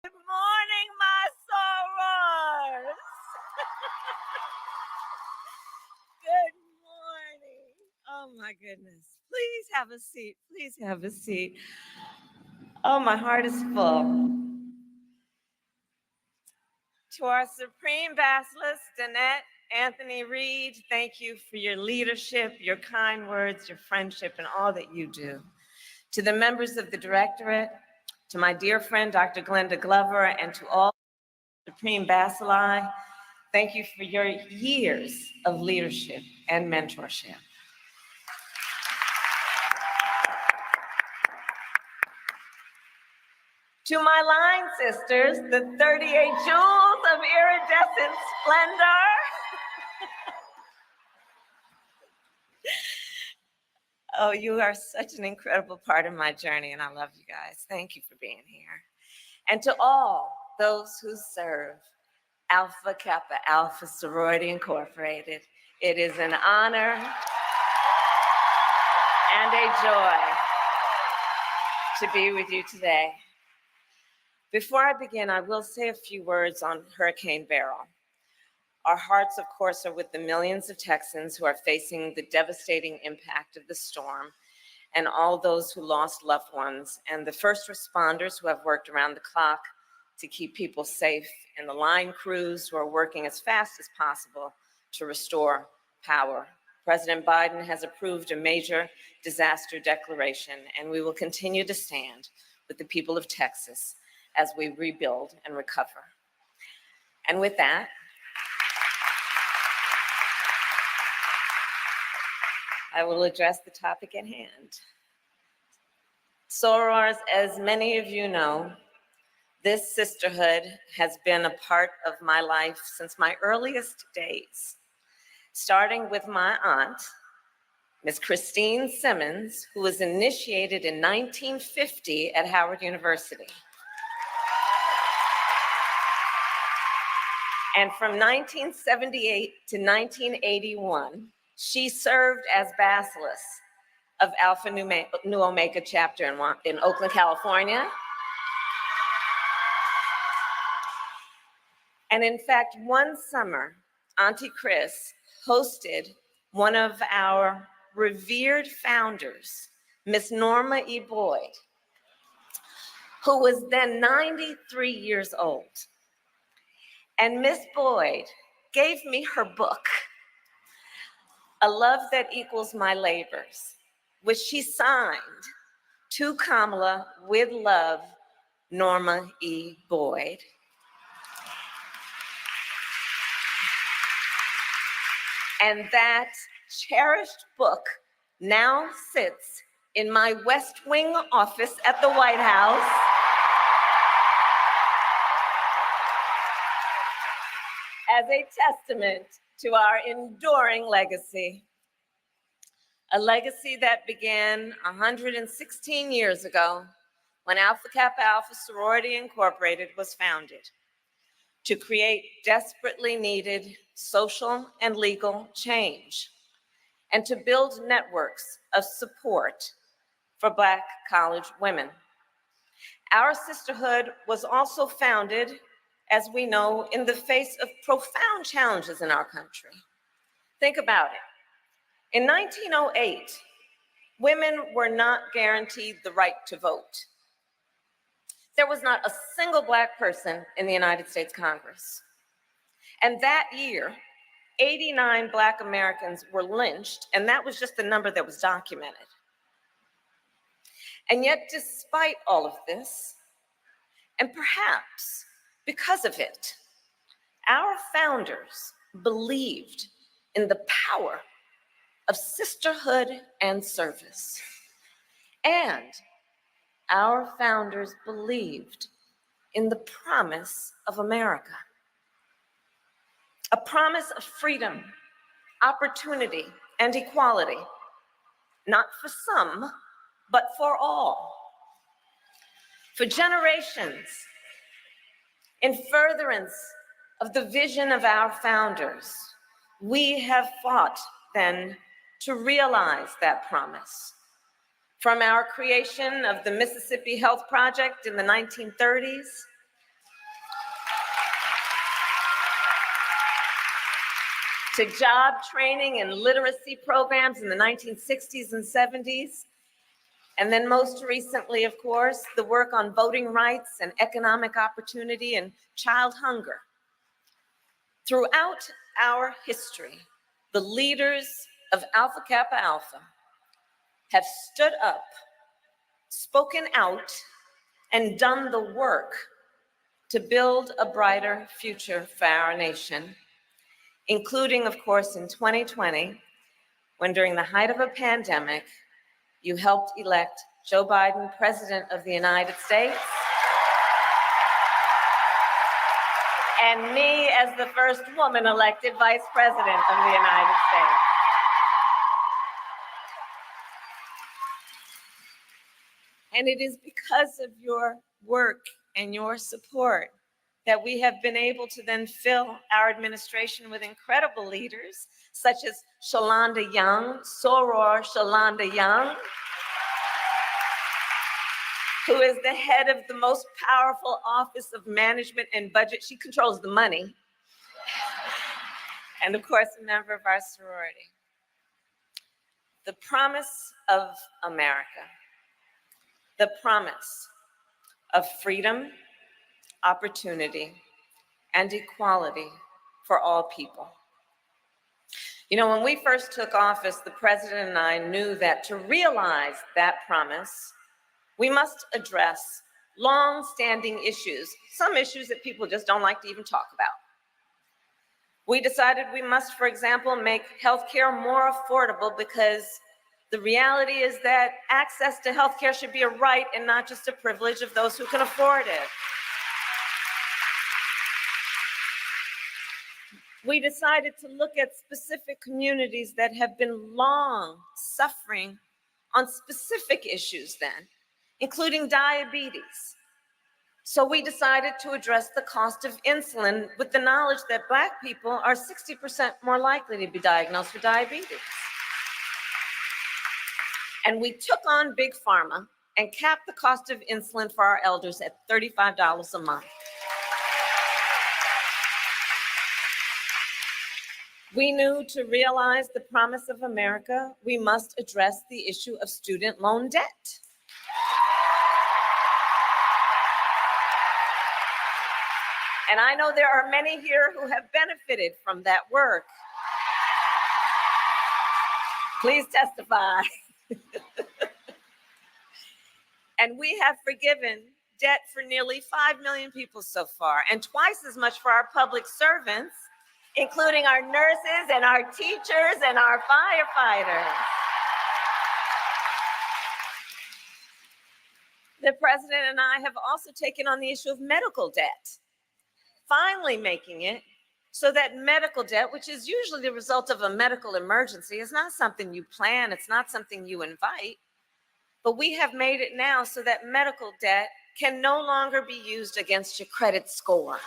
Good morning, my sorors. Good morning. Oh my goodness. Please have a seat. Please have a seat. Oh, my heart is full. To our Supreme Basilisk, Danette Anthony Reed, thank you for your leadership, your kind words, your friendship, and all that you do. To the members of the Directorate, to my dear friend, Dr. Glenda Glover, and to all Supreme Bacilli, thank you for your years of leadership and mentorship. To my line sisters, the 38 jewels of iridescent splendor. Oh, you are such an incredible part of my journey, and I love you guys. Thank you for being here. And to all those who serve Alpha Kappa Alpha Sorority Incorporated, it is an honor and a joy to be with you today. Before I begin, I will say a few words on Hurricane Beryl. Our hearts, of course, are with the millions of Texans who are facing the devastating impact of the storm, and all those who lost loved ones, and the first responders who have worked around the clock to keep people safe, and the line crews who are working as fast as possible to restore power. President Biden has approved a major disaster declaration, and we will continue to stand with the people of Texas as we rebuild and recover. And with that, I will address the topic at hand. Sorors, as many of you know, this sisterhood has been a part of my life since my earliest days, starting with my aunt, Miss Christine Simmons, who was initiated in 1950 at Howard University. And from 1978 to 1981, she served as Basilisk of Alpha Nu Omega chapter in Oakland, California. And in fact, one summer, Auntie Chris hosted one of our revered founders, Miss Norma E. Boyd, who was then 93 years old. And Miss Boyd gave me her book, A Love That Equals My Labors, which she signed to Kamala with love, Norma E. Boyd. And that cherished book now sits in my West Wing office at the White House. As a testament to our enduring legacy. A legacy that began 116 years ago when Alpha Kappa Alpha Sorority Incorporated was founded to create desperately needed social and legal change and to build networks of support for Black college women. Our sisterhood was also founded, as we know, in the face of profound challenges in our country. Think about it. In 1908, women were not guaranteed the right to vote. There was not a single Black person in the United States Congress. And that year, 89 Black Americans were lynched, and that was just the number that was documented. And yet, despite all of this, and perhaps because of it, our founders believed in the power of sisterhood and service. And our founders believed in the promise of America, a promise of freedom, opportunity, and equality, not for some, but for all. For generations, in furtherance of the vision of our founders, we have fought then to realize that promise. From our creation of the Mississippi Health Project in the 1930s, to job training and literacy programs in the 1960s and 70s. And then most recently, of course, the work on voting rights and economic opportunity and child hunger. Throughout our history, the leaders of Alpha Kappa Alpha have stood up, spoken out, and done the work to build a brighter future for our nation, including, of course, in 2020, when during the height of a pandemic, you helped elect Joe Biden, President of the United States, and me as the first woman elected Vice President of the United States. And it is because of your work and your support that we have been able to then fill our administration with incredible leaders, such as Shalonda Young, Soror Shalonda Young, who is the head of the most powerful Office of Management and Budget. She controls the money. And of course, a member of our sorority. The promise of America, the promise of freedom, opportunity, and equality for all people. You know, when we first took office, the president and I knew that to realize that promise, we must address long-standing issues, some issues that people just don't like to even talk about. We decided we must, for example, make healthcare more affordable, because the reality is that access to healthcare should be a right and not just a privilege of those who can afford it. We decided to look at specific communities that have been long suffering on specific issues then, including diabetes. So we decided to address the cost of insulin with the knowledge that Black people are 60% more likely to be diagnosed with diabetes. And we took on Big Pharma and capped the cost of insulin for our elders at $35 a month. We knew to realize the promise of America, we must address the issue of student loan debt. And I know there are many here who have benefited from that work. Please testify. And we have forgiven debt for nearly 5 million people so far, and twice as much for our public servants, including our nurses and our teachers and our firefighters. The president and I have also taken on the issue of medical debt, finally making it so that medical debt, which is usually the result of a medical emergency, is not something you plan, it's not something you invite, but we have made it now so that medical debt can no longer be used against your credit score.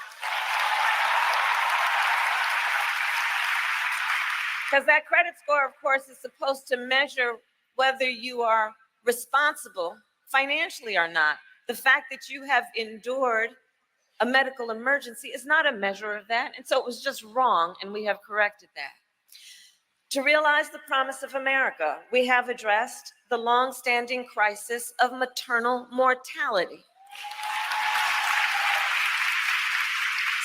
Because that credit score, of course, is supposed to measure whether you are responsible financially or not. The fact that you have endured a medical emergency is not a measure of that. And so it was just wrong, and we have corrected that. To realize the promise of America, we have addressed the longstanding crisis of maternal mortality.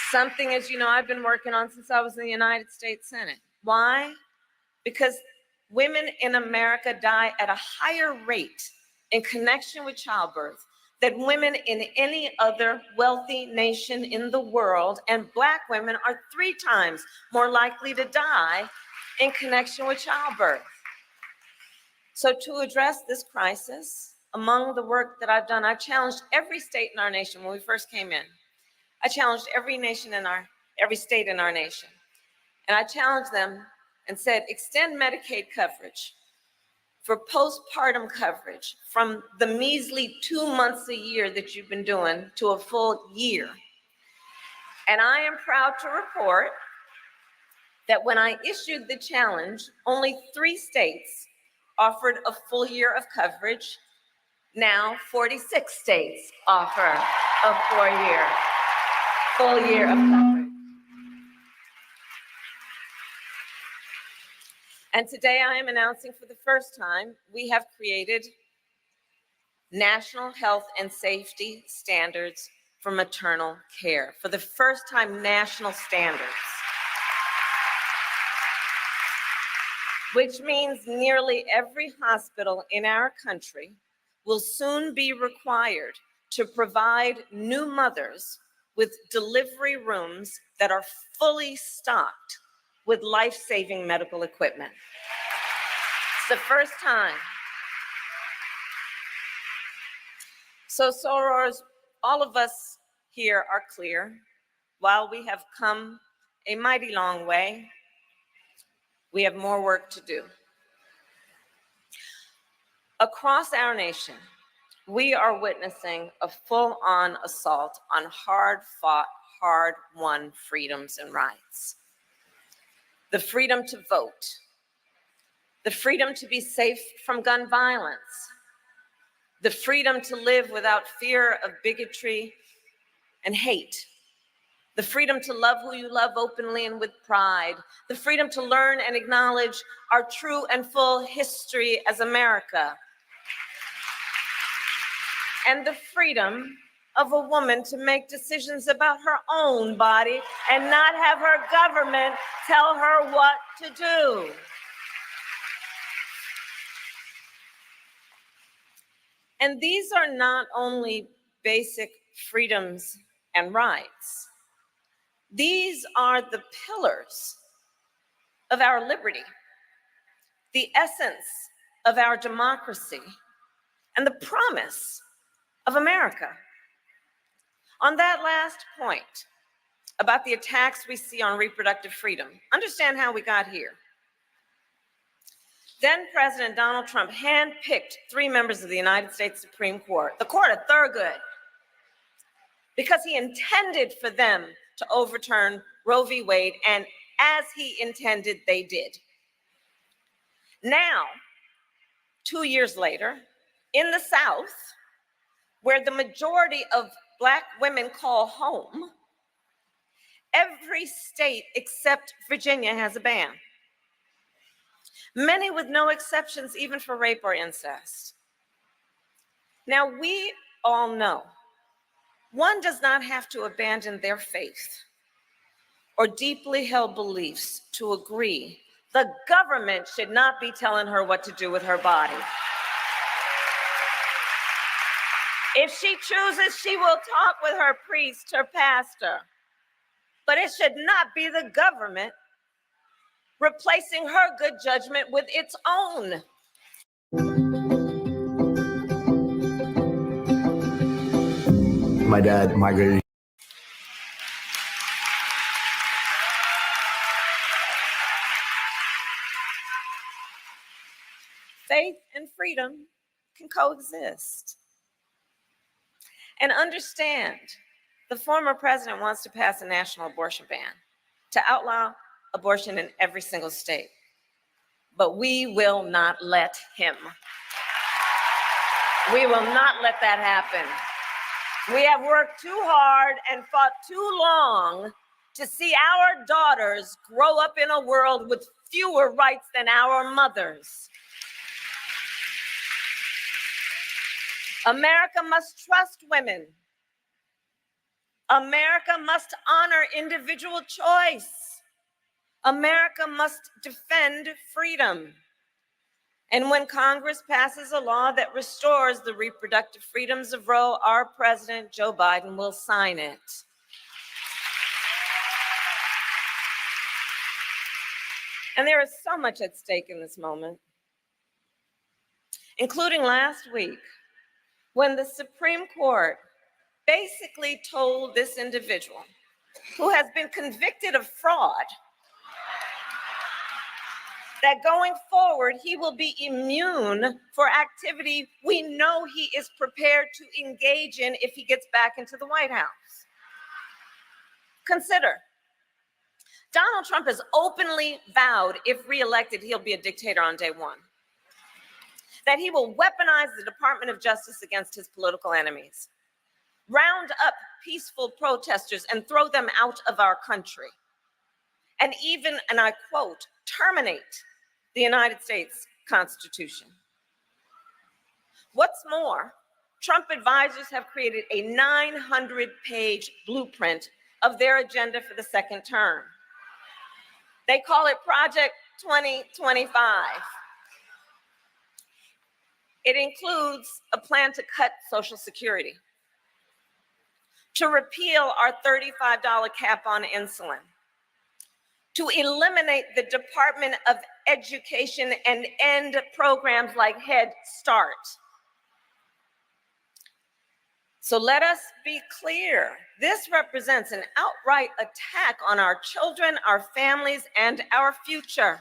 Something, as you know, I've been working on since I was in the United States Senate. Why? Because women in America die at a higher rate in connection with childbirth than women in any other wealthy nation in the world, and Black women are 3 times more likely to die in connection with childbirth. So to address this crisis, among the work that I've done, I challenged every state in our nation when we first came in. I challenged every state in our nation. And I challenged them and said, extend Medicaid coverage for postpartum coverage from the measly 2 months a year that you've been doing to a full year. And I am proud to report that when I issued the challenge, only 3 states offered a full year of coverage. Now 46 states offer a full year of coverage. And today I am announcing for the first time, we have created national health and safety standards for maternal care. For the first time, national standards. Which means nearly every hospital in our country will soon be required to provide new mothers with delivery rooms that are fully stocked with life-saving medical equipment. It's the first time. So sorors, all of us here are clear. While we have come a mighty long way, we have more work to do. Across our nation, we are witnessing a full-on assault on hard-fought, hard-won freedoms and rights. The freedom to vote, the freedom to be safe from gun violence, the freedom to live without fear of bigotry and hate, the freedom to love who you love openly and with pride, the freedom to learn and acknowledge our true and full history as America, and the freedom of a woman to make decisions about her own body and not have her government tell her what to do. And these are not only basic freedoms and rights. These are the pillars of our liberty, the essence of our democracy, and the promise of America. On that last point about the attacks we see on reproductive freedom, understand how we got here. Then President Donald Trump handpicked 3 members of the United States Supreme Court, the court of Thurgood, because he intended for them to overturn Roe v. Wade, and as he intended, they did. Now, 2 years later, in the South, where the majority of Black women call home, every state except Virginia has a ban. Many with no exceptions, even for rape or incest. Now, we all know one does not have to abandon their faith or deeply held beliefs to agree the government should not be telling her what to do with her body. If she chooses, she will talk with her priest, her pastor. But it should not be the government replacing her good judgment with its own. My dad migrated. Faith and freedom can coexist. And understand, the former president wants to pass a national abortion ban to outlaw abortion in every single state. But we will not let him. We will not let that happen. We have worked too hard and fought too long to see our daughters grow up in a world with fewer rights than our mothers. America must trust women. America must honor individual choice. America must defend freedom. And when Congress passes a law that restores the reproductive freedoms of Roe, our president, Joe Biden, will sign it. And there is so much at stake in this moment, including last week, when the Supreme Court basically told this individual, who has been convicted of fraud, that going forward, he will be immune for activity we know he is prepared to engage in if he gets back into the White House. Consider, Donald Trump has openly vowed, if reelected, he'll be a dictator on day one. That he will weaponize the Department of Justice against his political enemies, round up peaceful protesters and throw them out of our country, and even, and I quote, terminate the United States Constitution. What's more, Trump advisors have created a 900-page blueprint of their agenda for the second term. They call it Project 2025. It includes a plan to cut Social Security, to repeal our $35 cap on insulin, to eliminate the Department of Education and end programs like Head Start. So let us be clear. This represents an outright attack on our children, our families, and our future.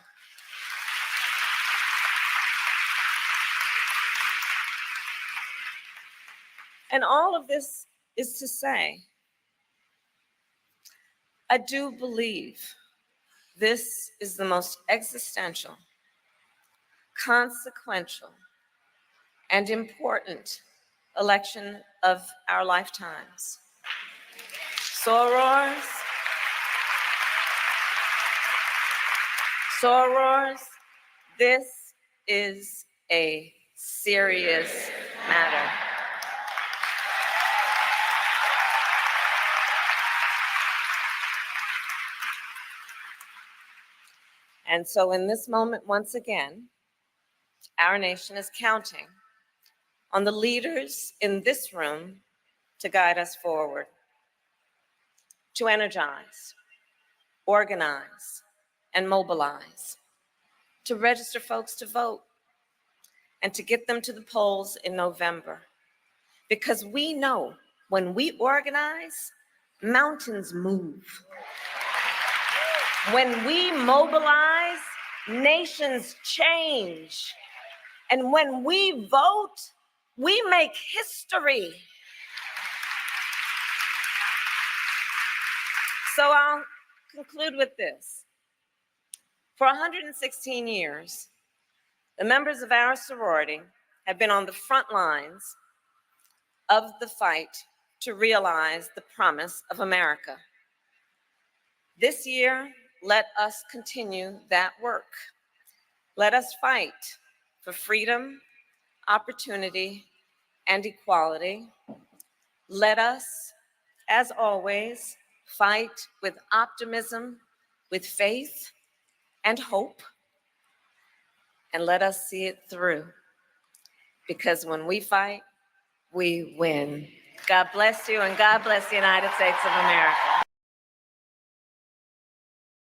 And all of this is to say, I do believe this is the most existential, consequential, and important election of our lifetimes. Sorors, this is a serious matter. And so in this moment, once again, our nation is counting on the leaders in this room to guide us forward, to energize, organize, and mobilize, to register folks to vote, and to get them to the polls in November. Because we know when we organize, mountains move. When we mobilize, nations change. And when we vote, we make history. So I'll conclude with this. For 116 years, the members of our sorority have been on the front lines of the fight to realize the promise of America. This year, let us continue that work. Let us fight for freedom, opportunity, and equality. Let us, as always, fight with optimism, with faith and hope, and let us see it through. Because when we fight, we win. God bless you, and God bless the United States of America.